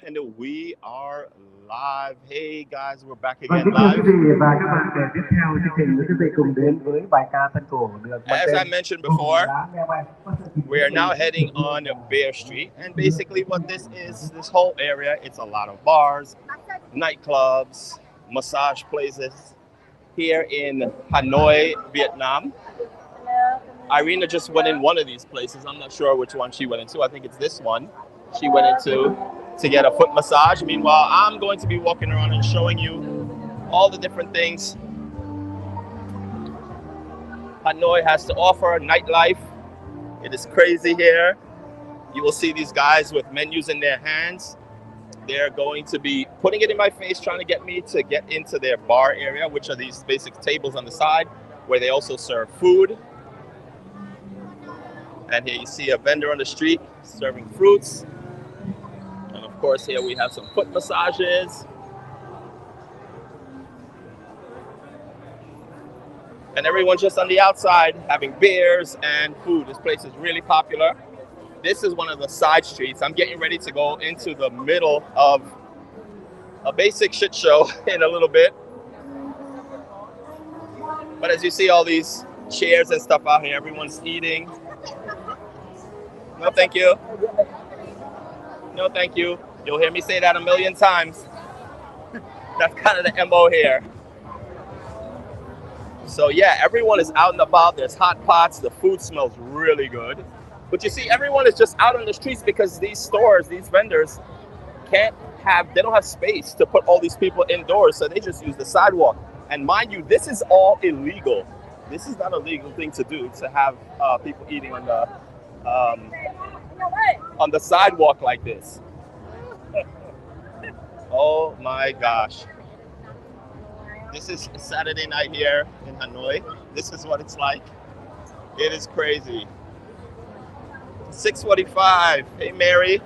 And we are live. Hey guys, we're back Vâng, again kính thưa quý live. vị và các bạn, để tiếp theo chương trình mời quý vị cùng đến với bài ca tân cổ được mang As tên I mentioned Vùng before, Lá Neo Bay. Có sự trình we diễn are từ now các heading thành viên on là Bear Street. And basically, what this is, this whole area, it's a lot of bars, nightclubs, massage places here in Hanoi, Vietnam. Irina just went in one of these places. I'm not sure which one she went into. I think it's this one. She went into to get a foot massage. Meanwhile, I'm going to be walking around and showing you all the different things Hanoi has to offer. Nightlife. It is crazy here. You will see these guys with menus in their hands. They're going to be putting it in my face, trying to get me to get into their bar area, which are these basic tables on the side where they also serve food. And here you see a vendor on the street serving fruits. And of course, here we have some foot massages. And everyone's just on the outside having beers and food. This place is really popular. This is one of the side streets. I'm getting ready to go into the middle of a basic shit show in a little bit. But as you see all these chairs and stuff out here, everyone's eating. No, thank you. No, thank you. You'll hear me say that a million times. That's kind of the MO here. So yeah, everyone is out and about. There's hot pots. The food smells really good. But you see, everyone is just out on the streets because these stores, these vendors, they don't have space to put all these people indoors. So they just use the sidewalk. And mind you, this is all illegal. This is not a legal thing to do, to have people eating on the sidewalk like this. Oh my gosh. This is Saturday night here in Hanoi. This is what it's like. It is crazy. 6:45. Hey, Mary.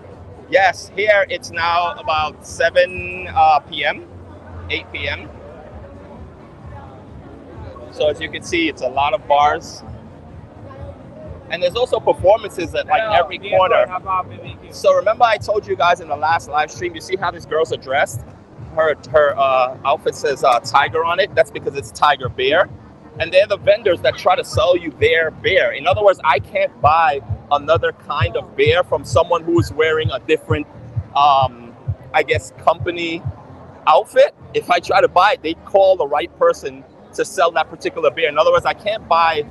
Yes, here it's now about 7 p.m., 8 p.m. So as you can see, it's a lot of bars. And there's also performances at like every corner. So remember I told you guys in the last live stream, you see how these girls are dressed? Her outfit says tiger on it. That's because it's tiger bear. And they're the vendors that try to sell you their bear. In other words, I can't buy another kind of bear from someone who is wearing a different, I guess, company outfit. If I try to buy it, they call the right person to sell that particular bear. In other words, I can't buy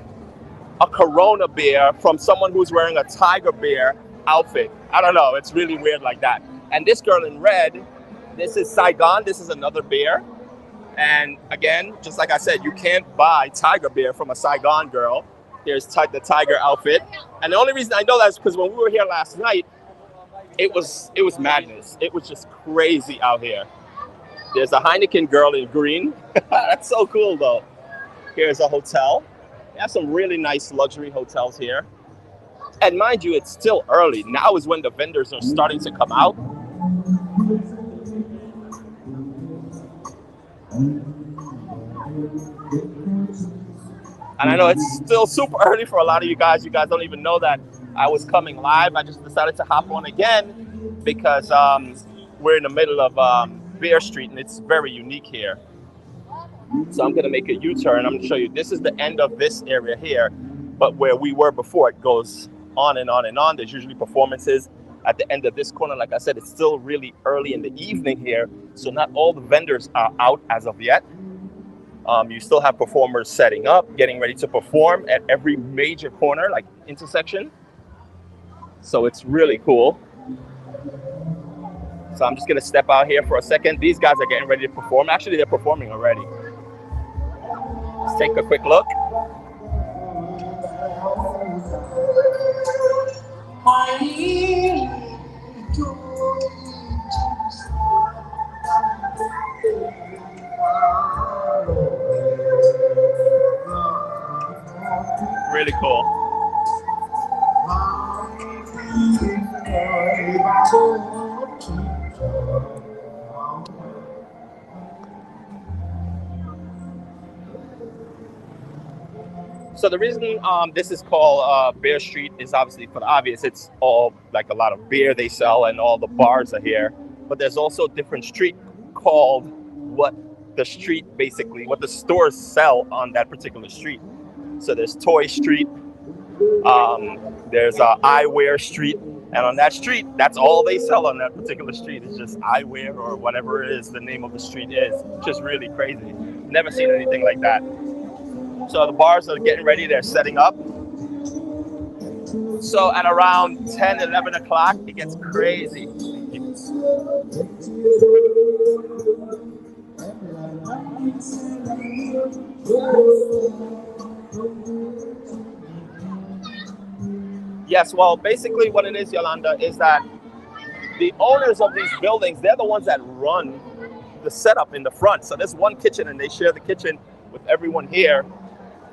a Corona bear from someone who's wearing a tiger bear outfit. I don't know. It's really weird like that. And this girl in red, this is Saigon. This is another bear. And again, just like I said, you can't buy tiger bear from a Saigon girl. Here's the tiger outfit. And the only reason I know that is because when we were here last night, it was madness. It was just crazy out here. There's a Heineken girl in green. That's so cool, though. Here's a hotel. They have some really nice luxury hotels here. And mind you, it's still early. Now is when the vendors are starting to come out. And I know it's still super early for a lot of you guys. You guys don't even know that I was coming live. I just decided to hop on again because we're in the middle of Bear Street and it's very unique here. So I'm going to make a U-turn. I'm going to show you. This is the end of this area here. But where we were before, it goes on and on and on. There's usually performances at the end of this corner. Like I said, it's still really early in the evening here. So not all the vendors are out as of yet. You still have performers setting up, getting ready to perform at every major corner, like intersection. So it's really cool. So I'm just going to step out here for a second. These guys are getting ready to perform. Actually, they're performing already. Let's take a quick look. Really cool. So the reason this is called Bear Street is obviously for the obvious. It's all like a lot of beer they sell and all the bars are here. but there's also a different street called what the street basically, what the stores sell on that particular street. So there's Toy Street, there's Eyewear Street, and on that street, that's all they sell on that particular street. It's just eyewear or whatever it is the name of the street is. Just really crazy. Never seen anything like that. So the bars are getting ready. They're setting up. So at around 10, 11 o'clock, it gets crazy. Yes, well, basically what it is, Yolanda, is that the owners of these buildings, they're the ones that run the setup in the front. So there's one kitchen and they share the kitchen with everyone here,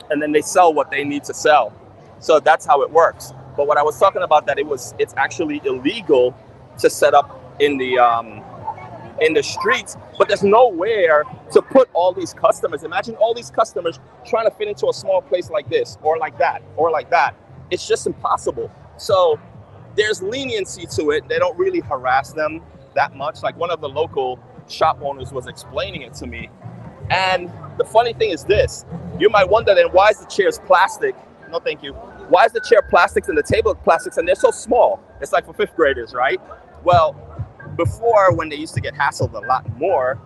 and then they sell what they need to sell. So that's how it works. But what I was talking about, that it's actually illegal to set up in the streets, but there's nowhere to put all these customers. Imagine all these customers trying to fit into a small place like this or like that or like that. It's just impossible. So there's leniency to it. They don't really harass them that much. Like one of the local shop owners was explaining it to me. And the funny thing is this, you might wonder then, why is the chairs plastic? No, thank you. Why is the chair plastics and the table plastics and they're so small? It's like for fifth graders, right? Well, before, when they used to get hassled a lot more,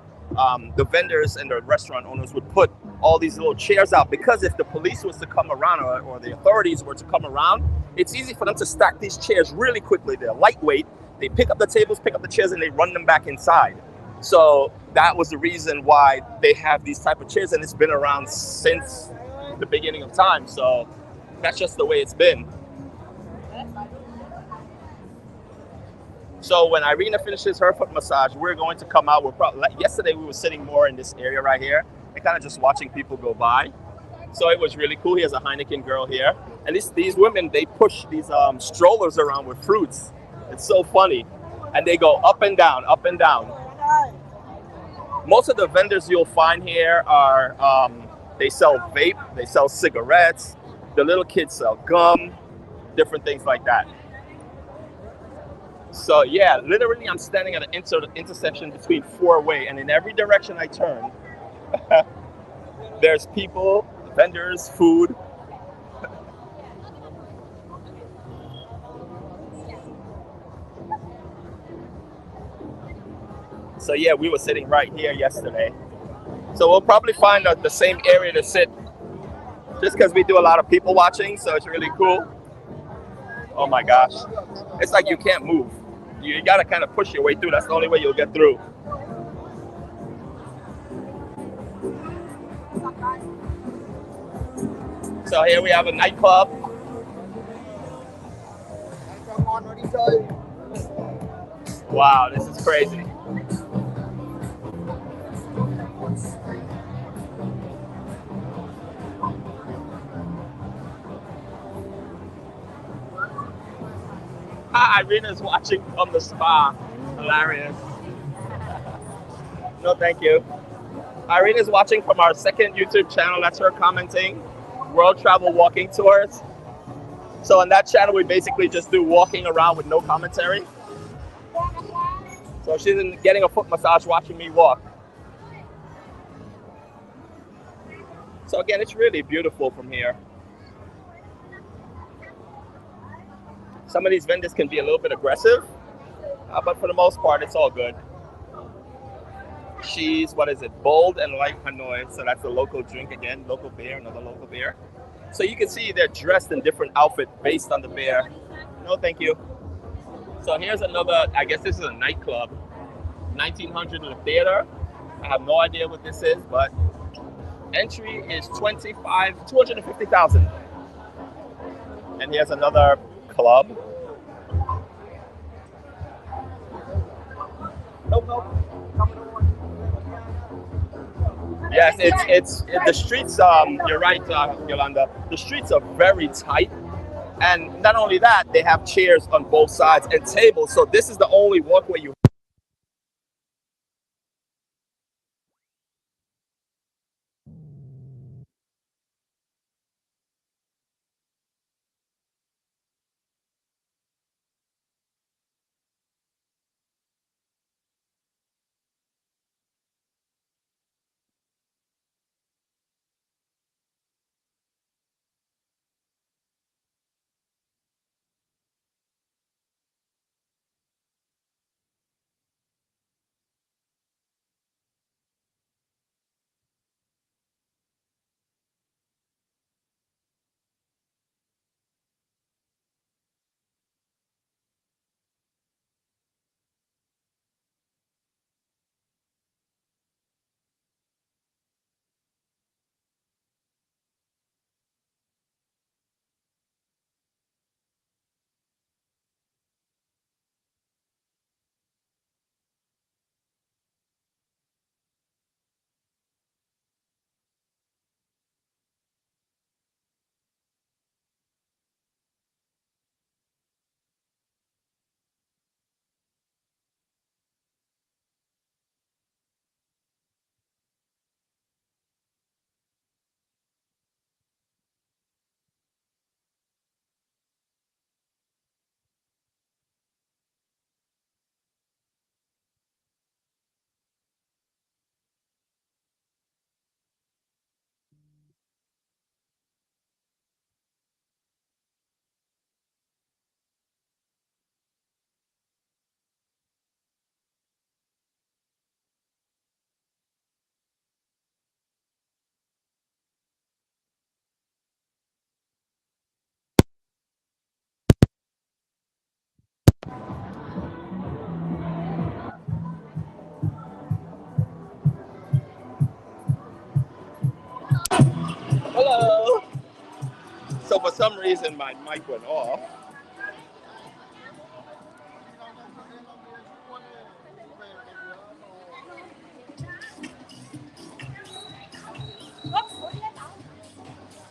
the vendors and the restaurant owners would put all these little chairs out, because if the police was to come around or the authorities were to come around, it's easy for them to stack these chairs really quickly. They're lightweight. They pick up the tables, pick up the chairs, and they run them back inside. So that was the reason why they have these type of chairs, and it's been around since the beginning of time. So that's just the way it's been. So when Irina finishes her foot massage, we're going to come out. We're probably, yesterday we were sitting more in this area right here and kind of just watching people go by. So it was really cool. Here's a Heineken girl here, and these women, they push these strollers around with fruits. It's so funny, and they go up and down, up and down. Most of the vendors you'll find here are they sell vape, they sell cigarettes. The little kids sell gum, different things like that. So yeah, literally I'm standing at an intersection between four-way, and in every direction I turn, there's people, vendors, food. So yeah, we were sitting right here yesterday. So we'll probably find the same area to sit, just because we do a lot of people watching, so it's really cool. Oh my gosh. It's like you can't move. You gotta kind of push your way through. That's the only way you'll get through. So here we have a nightclub. Wow, this is crazy. Irina's watching from the spa. Hilarious. No, thank you. Irina's watching from our second YouTube channel. That's her commenting. World Travel Walking Tours. So on that channel, we basically just do walking around with no commentary. So she's getting a foot massage watching me walk. So again, it's really beautiful from here. Some of these vendors can be a little bit aggressive, but for the most part, it's all good. She's, what is it, Bold and Light Hanoi. So that's a local drink again, local beer, another local beer. So you can see they're dressed in different outfits based on the beer. No, thank you. So here's another, I guess this is a nightclub. 1900 in the theater. I have no idea what this is, but entry is 250,000. And here's another club. Nope. Yes, it's the streets. You're right, Yolanda. The streets are very tight, and not only that, they have chairs on both sides and tables. So this is the only walkway you some reason my mic went off.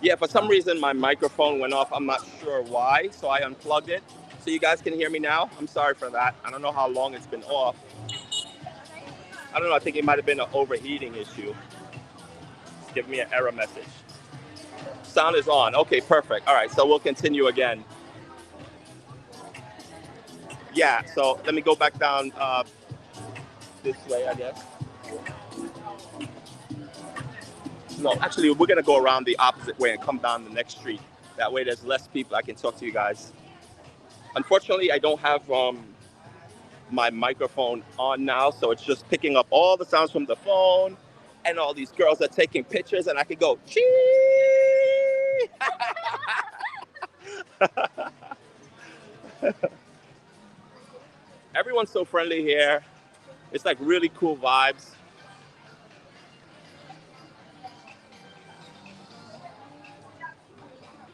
Yeah, for some reason my microphone went off. I'm not sure why, so I unplugged it. So you guys can hear me now. I'm sorry for that. I don't know how long it's been off. I don't know. I think it might have been an overheating issue. It's giving me an error message. Sound is on. Okay, perfect. All right, so we'll continue again. Yeah, so let me go back down this way, I guess. No, actually, we're going to go around the opposite way and come down the next street. That way there's less people. I can talk to you guys. Unfortunately, I don't have my microphone on now, so it's just picking up all the sounds from the phone, and all these girls are taking pictures, and I can go, chee! Everyone's so friendly here. It's like really cool vibes.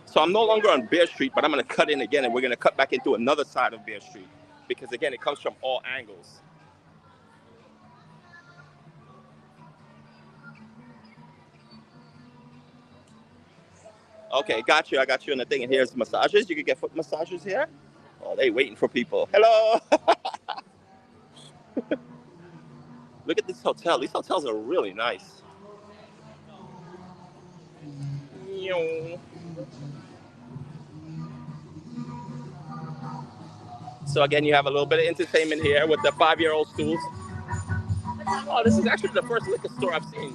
So I'm no longer on Bear Street, but I'm going to cut in again, and we're going to cut back into another side of Bear Street because, again, it comes from all angles. Okay, got you. I got you on the thing. And here's massages. You can get foot massages here. Oh, they waiting for people. Hello. Look at this hotel. These hotels are really nice. So again, you have a little bit of entertainment here with the 5-year-old stools. Oh, this is actually the first liquor store I've seen.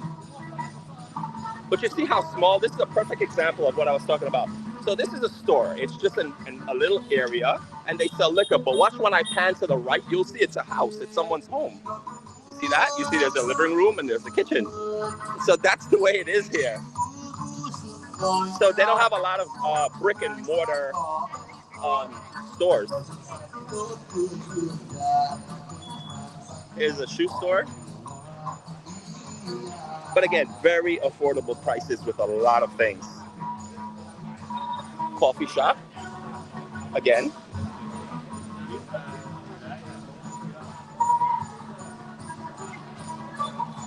But you see how small, this is a perfect example of what I was talking about. So this is a store. It's just a little area, and they sell liquor. But watch when I pan to the right, you'll see it's a house. It's someone's home. See that? You see there's a living room and there's a kitchen. So that's the way it is here. So they don't have a lot of brick and mortar stores. Here's a shoe store. But again, very affordable prices with a lot of things. Coffee shop. Again.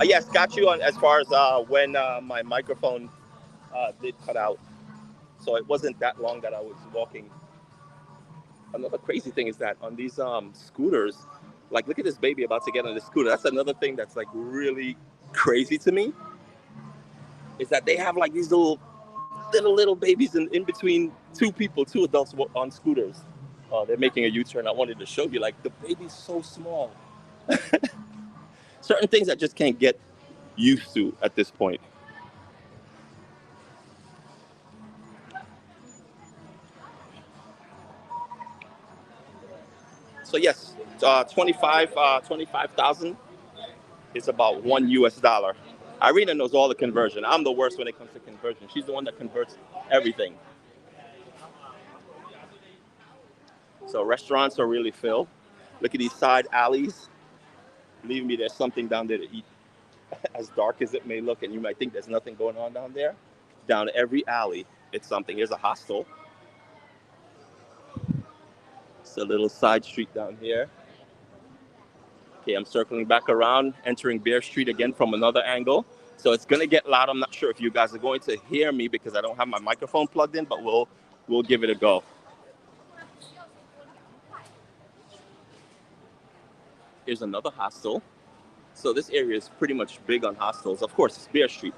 Yes, got you on as far as when my microphone did cut out. So it wasn't that long that I was walking. Another crazy thing is that on these scooters, like look at this baby about to get on the scooter. That's another thing that's like really crazy to me. Is that they have like these little babies in between two people, two adults on scooters. They're making a U-turn. I wanted to show you, like the baby's so small. Certain things I just can't get used to at this point. So yes, 25,000 is about $1 US. Irina knows all the conversion. I'm the worst when it comes to conversion. She's the one that converts everything. So restaurants are really filled. Look at these side alleys. Believe me, there's something down there to eat. As dark as it may look, and you might think there's nothing going on down there. Down every alley, it's something. Here's a hostel. It's a little side street down here. Okay, I'm circling back around, entering Bear Street again from another angle. So it's gonna get loud. I'm not sure if you guys are going to hear me because I don't have my microphone plugged in, but we'll give it a go. Here's another hostel. So this area is pretty much big on hostels. Of course, it's Bear Street.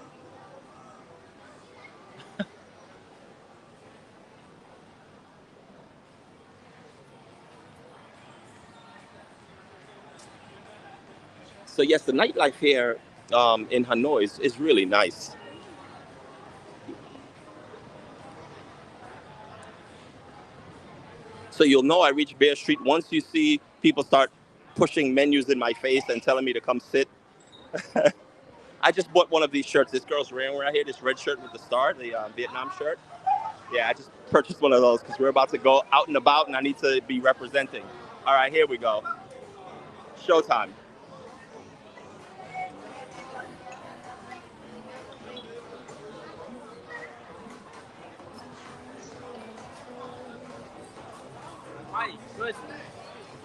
So yes, the nightlife here in Hanoi is really nice. So you'll know I reached Bear Street once you see people start pushing menus in my face and telling me to come sit. I just bought one of these shirts. This girl's wearing right here, this red shirt with the star, the Vietnam shirt. Yeah, I just purchased one of those because we're about to go out and about and I need to be representing. All right, here we go. Showtime.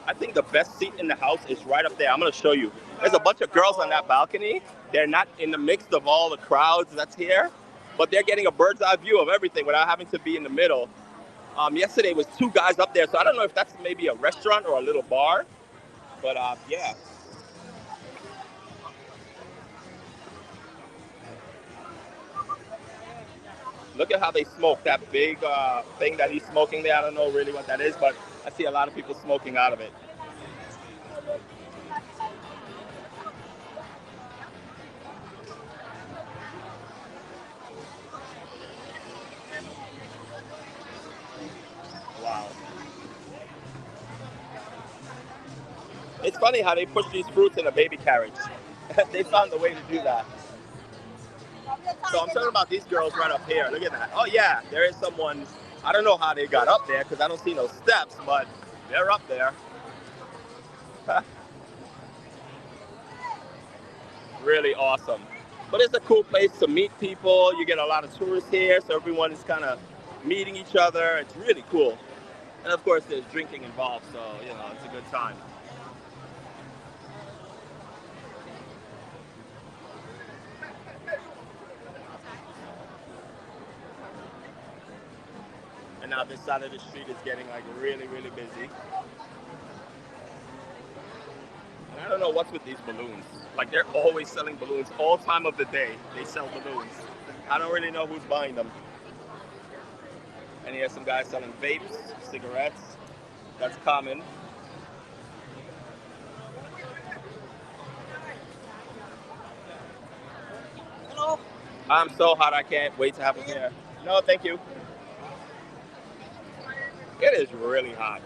I think the best seat in the house is right up there. I'm going to show you. There's a bunch of girls on that balcony. They're not in the mix of all the crowds that's here, but they're getting a bird's eye view of everything without having to be in the middle. Yesterday was two guys up there, so I don't know if that's maybe a restaurant or a little bar, but yeah. Look at how they smoke that big thing that he's smoking there. I don't know really what that is, but I see a lot of people smoking out of it. Wow. It's funny how they push these fruits in a baby carriage. They found a way to do that. So I'm talking about these girls right up here. Look at that. Oh yeah, there is someone. I don't know how they got up there because I don't see no steps, but they're up there. Really awesome. But it's a cool place to meet people. You get a lot of tourists here, so everyone is kind of meeting each other. It's really cool. And of course, there's drinking involved, so you know it's a good time. And now this side of the street is getting like really, really busy. And I don't know what's with these balloons. Like they're always selling balloons all time of the day. They sell balloons. I don't really know who's buying them. And here's some guys selling vapes, cigarettes. That's common. Hello. I'm so hot I can't wait to have a beer. No, thank you. It is really hot.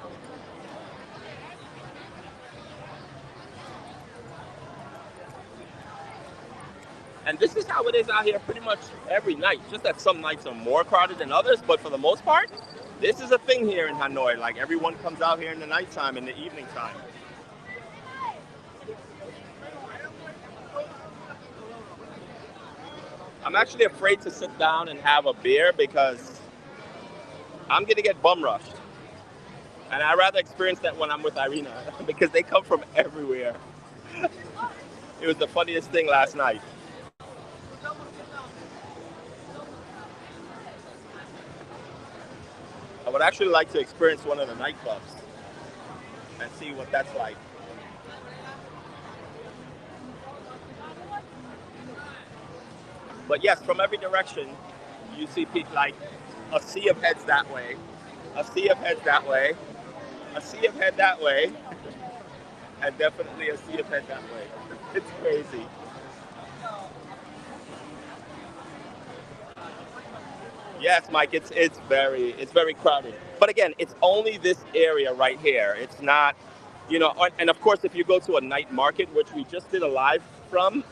And this is how it is out here pretty much every night. Just that some nights are more crowded than others, but for the most part, this is a thing here in Hanoi. Like everyone comes out here in the nighttime, in the evening time. I'm actually afraid to sit down and have a beer because I'm gonna get bum rushed. And I'd rather experience that when I'm with Irina because they come from everywhere. It was the funniest thing last night. I would actually like to experience one of the nightclubs and see what that's like. But yes, from every direction, you see people like a sea of heads that way, a sea of heads that way, a sea of head that way, and definitely a sea of head that way. It's crazy. Yes, Mike, it's very crowded. But again, it's only this area right here. It's not, and of course, if you go to a night market, which we just did a live from,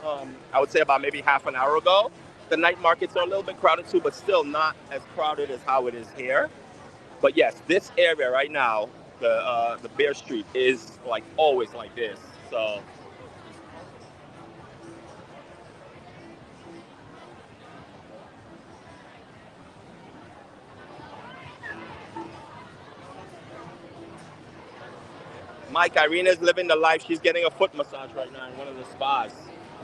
I would say about maybe half an hour ago, the night markets are a little bit crowded too, but still not as crowded as how it is here. But yes, this area right now, the Bear Street is like always like this. So Mike, Irina's living the life. She's getting a foot massage right now in one of the spas.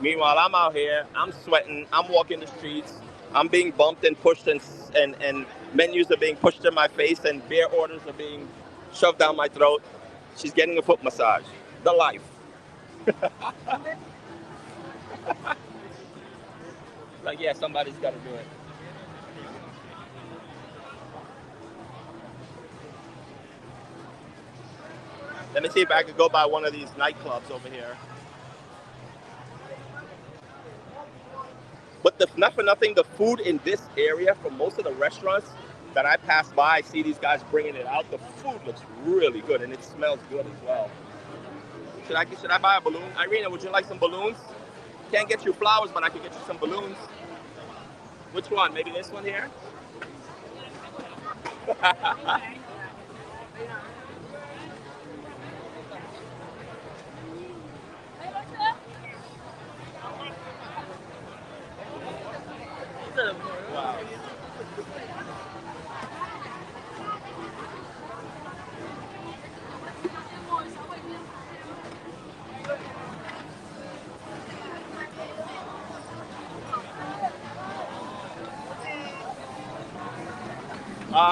Meanwhile, I'm out here. I'm sweating. I'm walking the streets. I'm being bumped and pushed, and menus are being pushed in my face, and beer orders are being shoved down my throat. She's getting a foot massage. The life. Like, yeah, somebody's got to do it. Let me see if I could go by one of these nightclubs over here. But not for nothing, the food in this area, for most of the restaurants that I pass by, I see these guys bringing it out. The food looks really good, and it smells good as well. Should I buy a balloon? Irina, would you like some balloons? Can't get you flowers, but I could get you some balloons. Which one? Maybe this one here? Wow.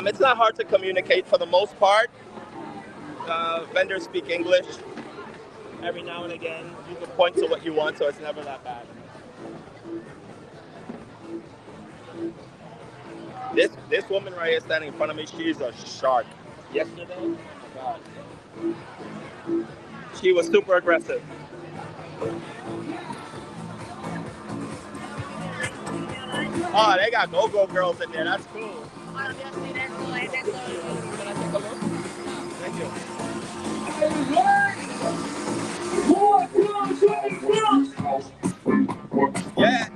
It's not hard to communicate for the most part. Vendors speak English. Every now and again, you can point to what you want, so it's never that bad. This woman right here standing in front of me, she's a shark. Yesterday, oh my God, she was super aggressive. Oh, they got go-go girls in there. That's cool. Can I take a look? Thank you. Yeah.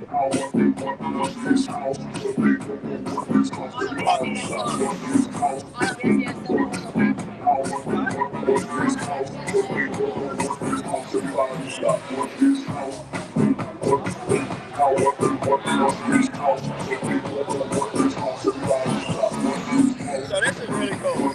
So this is really cool.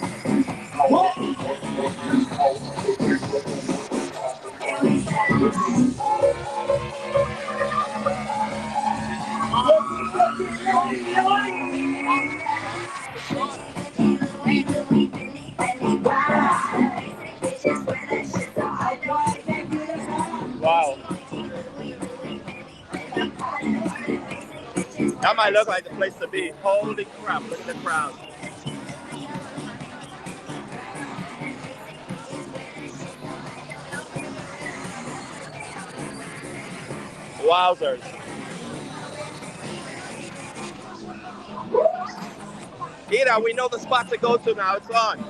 Wow. That might look like the place to be. Holy crap, look at the crowd. Wowzers. Ida, we know the spot to go to now. It's on.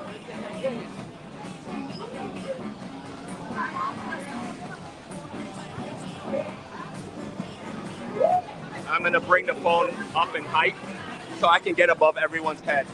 I'm going to bring the phone up in height so I can get above everyone's head.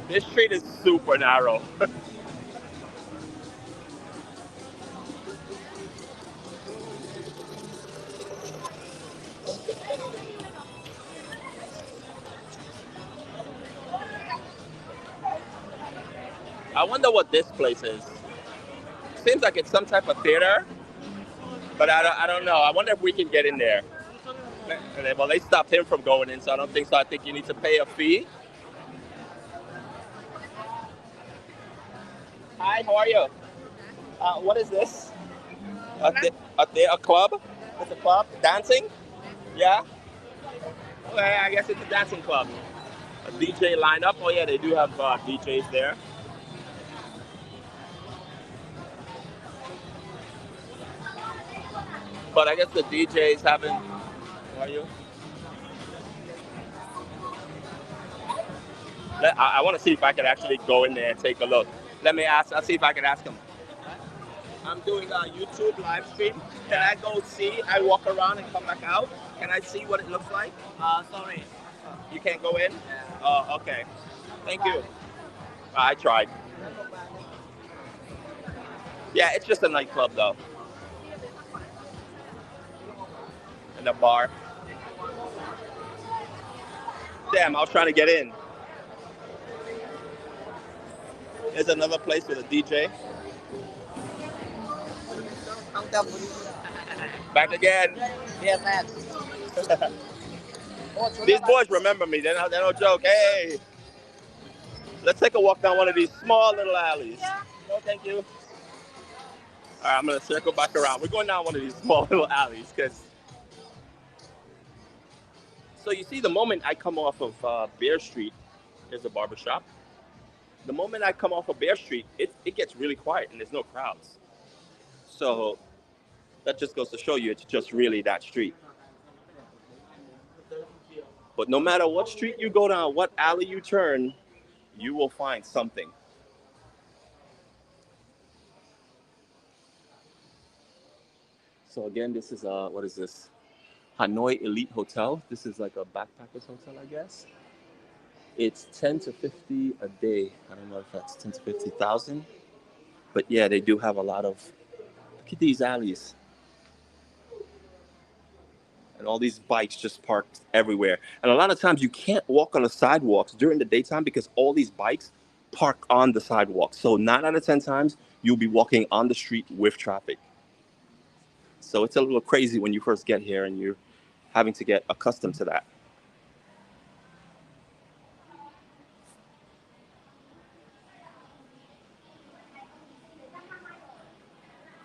This street is super narrow. I wonder what this place is. Seems like it's some type of theater, but I don't know. I wonder if we can get in there. Well, they stopped him from going in, so I don't think so. I think you need to pay a fee. Hi, how are you? What is this? A club? It's a club? Dancing? Yeah? Okay, I guess it's a dancing club. A DJ lineup? Oh yeah, they do have DJs there. But I guess the DJs haven't... How are you? I want to see if I can actually go in there and take a look. Let me ask. I'll see if I can ask them. I'm doing a YouTube live stream. Can I go see? I walk around and come back out. Can I see what it looks like? Sorry. You can't go in? Yeah. Oh, okay. Thank you. I tried. Yeah, it's just a nightclub though. And a bar. Damn, I was trying to get in. There's another place with a DJ. Back again. Yes, man. These boys remember me. They don't joke. Hey, let's take a walk down one of these small little alleys. No, thank you. All right, I'm gonna circle back around. We're going down one of these small little alleys because. So you see, the moment I come off of Bear Street, there's a barbershop. The moment I come off of Bear Street, it gets really quiet and there's no crowds. So that just goes to show you it's just really that street. But no matter what street you go down, what alley you turn, you will find something. So again, this is what is this? Hanoi Elite Hotel. This is like a backpackers hotel, I guess. It's 10 to 50 a day. I don't know if that's 10 to 50,000, but yeah, they do have a lot of. Look at these alleys and all these bikes just parked everywhere. And a lot of times you can't walk on the sidewalks during the daytime because all these bikes park on the sidewalk. So 9 out of 10 times you'll be walking on the street with traffic. So it's a little crazy when you first get here and you're having to get accustomed to that.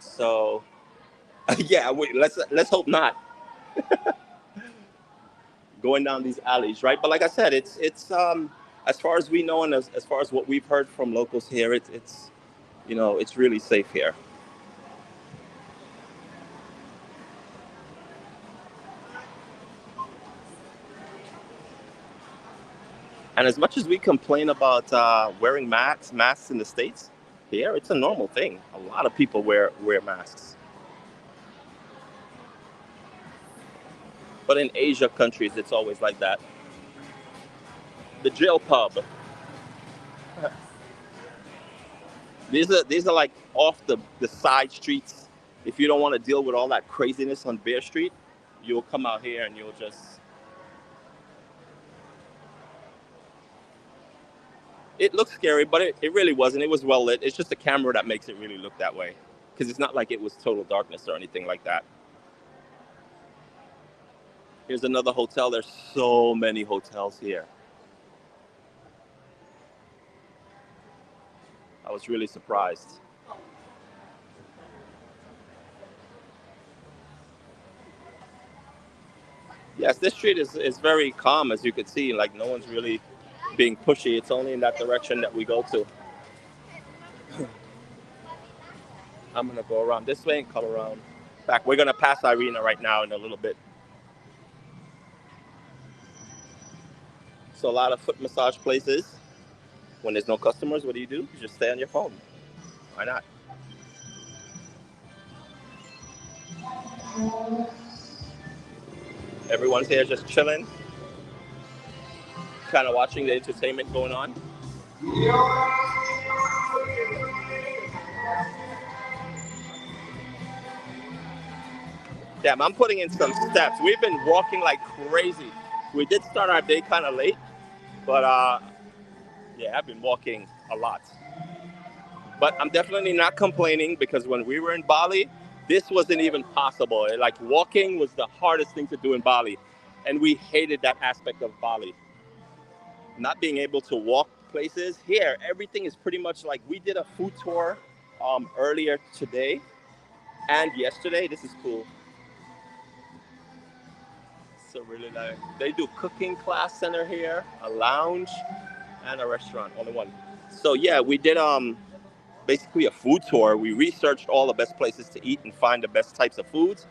So yeah, let's hope not going down these alleys, right? But like I said, it's as far as we know and as far as what we've heard from locals here, it's it's really safe here. And as much as we complain about wearing masks in the states, here it's a normal thing. A lot of people wear masks. But in Asia countries, it's always like that. The jail pub. These are like off the side streets. If you don't want to deal with all that craziness on Bear Street, you'll come out here and you'll just. It looks scary, but it really wasn't. It was well lit. It's just the camera that makes it really look that way, because it's not like it was total darkness or anything like that. Here's another hotel. There's so many hotels here. I was really surprised. Yes, this street is very calm, as you could see. Like, no one's really being pushy. It's only in that direction that we go to. I'm gonna go around this way and come around. In fact, we're gonna pass Irina right now in a little bit. So a lot of foot massage places. When there's no customers, what do? You just stay on your phone. Why not? Everyone's here just chilling, kind of watching the entertainment going on. Damn, I'm putting in some steps. We've been walking like crazy. We did start our day kind of late, but yeah, I've been walking a lot. But I'm definitely not complaining, because when we were in Bali, this wasn't even possible. Like, walking was the hardest thing to do in Bali, and we hated that aspect of Bali. Not being able to walk places. Here, everything is pretty much like, we did a food tour earlier today and yesterday. This is cool. So really, like, they do cooking class center here, a lounge, and a restaurant. Only one. So yeah, we did basically a food tour. We researched all the best places to eat and find the best types of foods,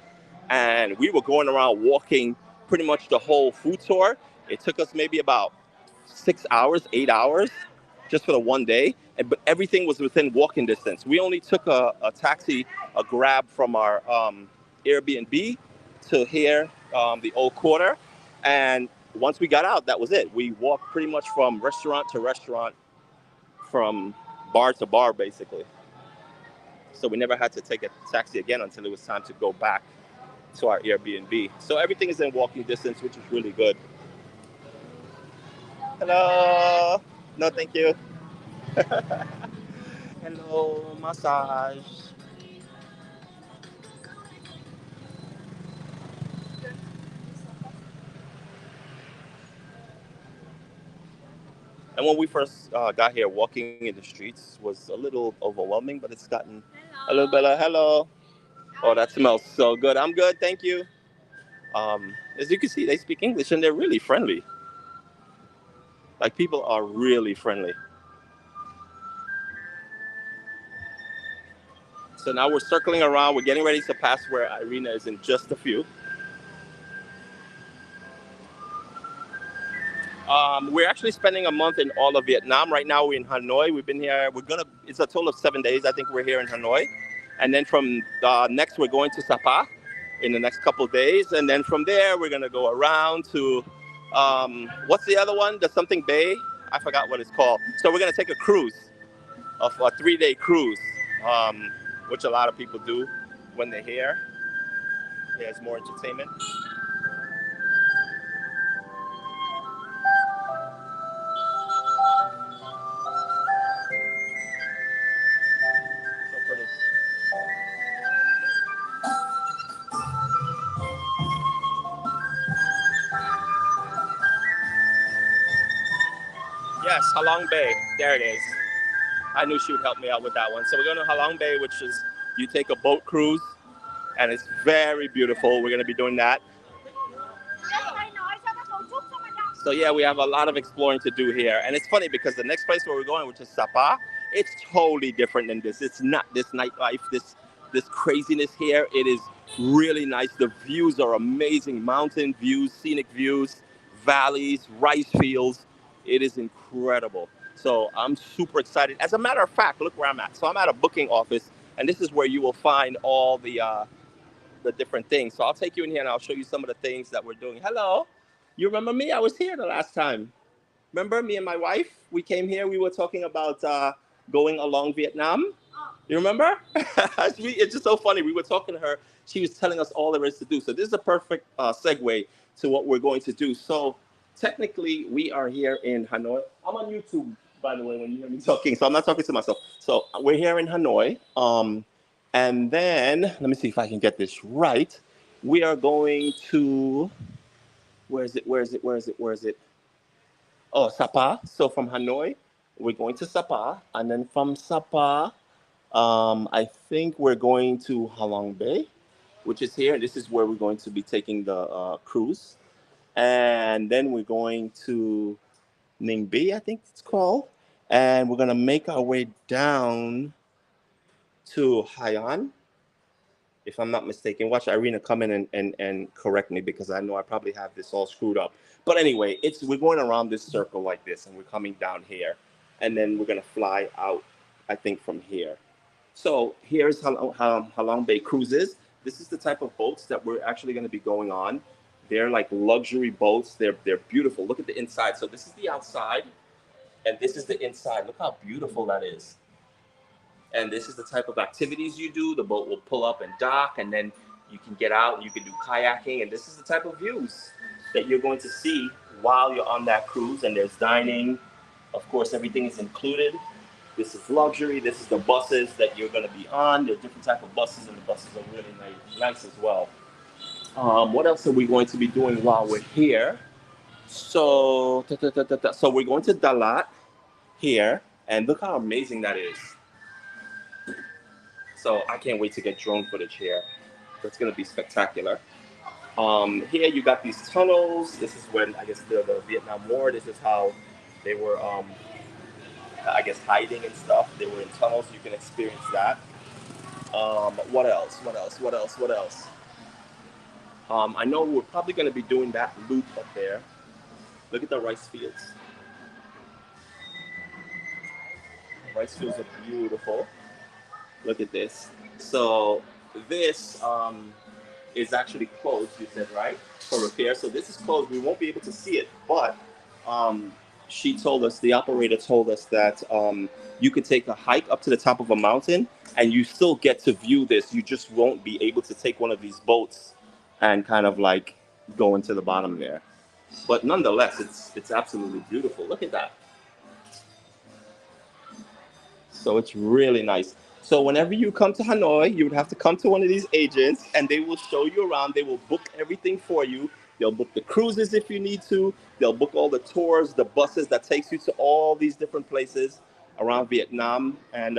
and we were going around walking pretty much the whole food tour. It took us maybe about 6 hours, 8 hours, just for the one day. But everything was within walking distance. We only took a taxi, a grab from our Airbnb to here, the old quarter. And once we got out, that was it. We walked pretty much from restaurant to restaurant, from bar to bar, basically. So we never had to take a taxi again until it was time to go back to our Airbnb. So everything is in walking distance, which is really good. Hello. No, thank you. Hello, massage. And when we first got here, walking in the streets was a little overwhelming, but it's gotten a little better. Hello. Oh, that smells so good. I'm good, thank you. As you can see, they speak English and they're really friendly. Like, people are really friendly. So now we're circling around. We're getting ready to pass where Irina is in just a few. We're actually spending a month in all of Vietnam. Right now we're in Hanoi. We've been here. It's a total of 7 days. I think we're here in Hanoi. And then from next, we're going to Sapa in the next couple of days. And then from there, we're going to go around to, what's the other one? The something bay? I forgot what it's called. So we're going to take a cruise, a 3-day cruise, which a lot of people do when they're here. There's more entertainment. So pretty. Yes, Halong Bay. There it is. I knew she would help me out with that one. So we're going to Halong Bay, which is you take a boat cruise, and it's very beautiful. We're going to be doing that. So yeah, we have a lot of exploring to do here. And it's funny because the next place where we're going, which is Sapa, it's totally different than this. It's not this nightlife, this craziness here. It is really nice. The views are amazing. Mountain views, scenic views, valleys, rice fields. It is incredible. So I'm super excited. As a matter of fact, look where I'm at. So I'm at a booking office, and this is where you will find all the different things. So I'll take you in here and I'll show you some of the things that we're doing. Hello. You remember me? I was here the last time. Remember me and my wife? We came here. We were talking about going along Vietnam. You remember? It's just so funny. We were talking to her. She was telling us all there is to do. So this is a perfect segue to what we're going to do. So technically, we are here in Hanoi. I'm on YouTube, by the way, when you hear me talking. So I'm not talking to myself. So we're here in Hanoi. And then, let me see if I can get this right. We are going to... Where is it? Oh, Sapa. So from Hanoi, we're going to Sapa. And then from Sapa, I think we're going to Halong Bay, which is here. This is where we're going to be taking the cruise. And then we're going to Ninh Bi, I think it's called. And we're going to make our way down to Hainan, if I'm not mistaken. Watch Irina come in and correct me because I know I probably have this all screwed up. But anyway, we're going around this circle like this, and we're coming down here. And then we're going to fly out, I think, from here. So here's Halong Bay Cruises. This is the type of boats that we're actually going to be going on. They're like luxury boats. They're beautiful. Look at the inside. So this is the outside, and this is the inside. Look how beautiful that is. And this is the type of activities you do. The boat will pull up and dock, and then you can get out and you can do kayaking. And this is the type of views that you're going to see while you're on that cruise. And there's dining. Of course, everything is included. This is luxury. This is the buses that you're going to be on. There are different type of buses, and the buses are really nice as well. What else are we going to be doing while we're here? So we're going to Dalat here, and look how amazing that is. So I can't wait to get drone footage here. That's going to be spectacular. Here you got these tunnels. This is when, I guess, the Vietnam War, this is how they were, I guess, hiding and stuff. They were in tunnels. You can experience that. What else? I know we're probably going to be doing that loop up there. Look at the rice fields. The rice fields are beautiful. Look at this. So this is actually closed, you said, right? For repair. So this is closed. We won't be able to see it. But she told us, the operator told us that you could take a hike up to the top of a mountain and you still get to view this. You just won't be able to take one of these boats and kind of like go into the bottom there. But nonetheless, it's absolutely beautiful. Look at that. So it's really nice. So whenever you come to Hanoi, you would have to come to one of these agents and they will show you around. They will book everything for you. They'll book the cruises if you need to. They'll book all the tours, the buses that takes you to all these different places around Vietnam. And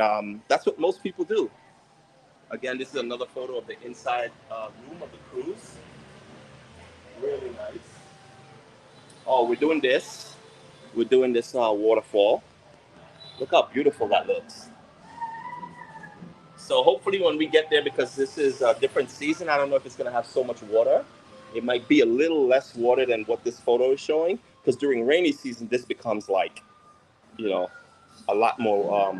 that's what most people do. Again, this is another photo of the inside room of the cruise. Really nice. Oh, we're doing this. We're doing this waterfall. Look how beautiful that looks. So hopefully when we get there, because this is a different season, I don't know if it's going to have so much water. It might be a little less water than what this photo is showing. Because during rainy season, this becomes like, you know, a lot more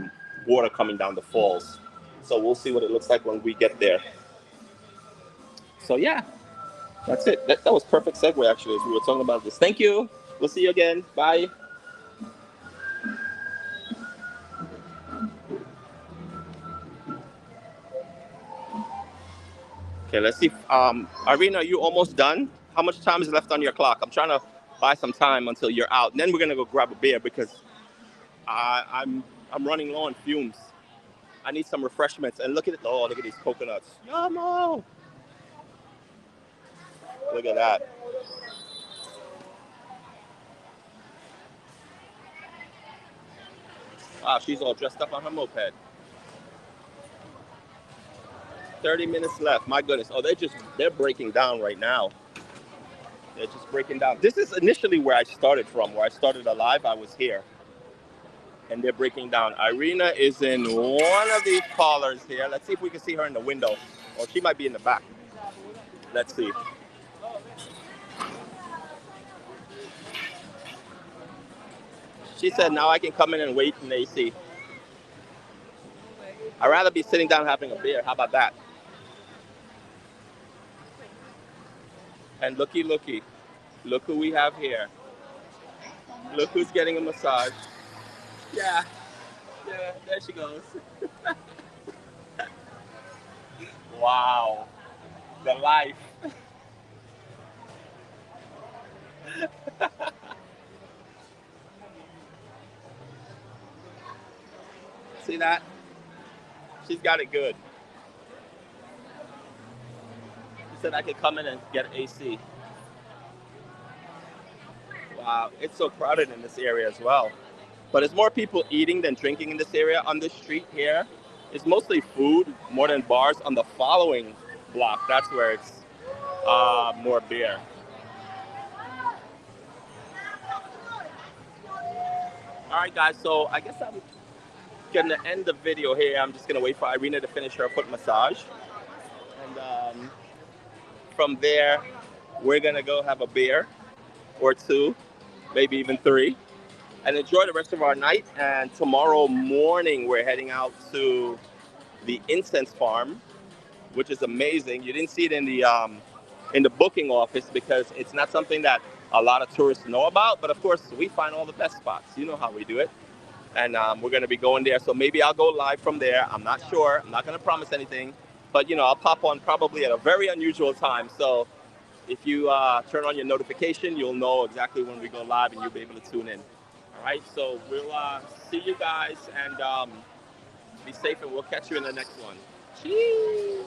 water coming down the falls. So we'll see what it looks like when we get there. So yeah, that's it. That was perfect segue actually as we were talking about this. Thank you. We'll see you again. Bye. Okay, let's see. Irina, are you almost done? How much time is left on your clock? I'm trying to buy some time until you're out. And then we're gonna go grab a beer because I'm running low on fumes. I need some refreshments. And look at it. Oh, look at these coconuts. Yummo! Look at that. Wow, she's all dressed up on her moped. 30 minutes left. My goodness. Oh, they're breaking down right now. They're just breaking down. This is initially where I started from. Where I started alive, I was here. And they're breaking down. Irina is in one of these parlors here. Let's see if we can see her in the window. Or she might be in the back. Let's see. She said now I can come in and wait in the AC. I'd rather be sitting down having a beer. How about that? And looky, looky. Look who we have here. Look who's getting a massage. Yeah. Yeah, there she goes. Wow. The life. See that? She's got it good. She said I could come in and get AC. Wow, it's so crowded in this area as well. But there's more people eating than drinking in this area. On this street here, it's mostly food more than bars. On the following block, that's where it's more beer. All right, guys. So I guess I'm gonna end the video here. I'm just gonna wait for Irina to finish her foot massage, and from there, we're gonna go have a beer or two, maybe even three, and enjoy the rest of our night. And tomorrow morning, we're heading out to the incense farm, which is amazing. You didn't see it in the booking office because it's not something that a lot of tourists know about. But of course, we find all the best spots. You know how we do it. And we're going to be going there. So maybe I'll go live from there. I'm not sure. I'm not going to promise anything. But, you know, I'll pop on probably at a very unusual time. So if you turn on your notification, you'll know exactly when we go live and you'll be able to tune in. All right. So we'll see you guys and be safe, and we'll catch you in the next one. Cheers.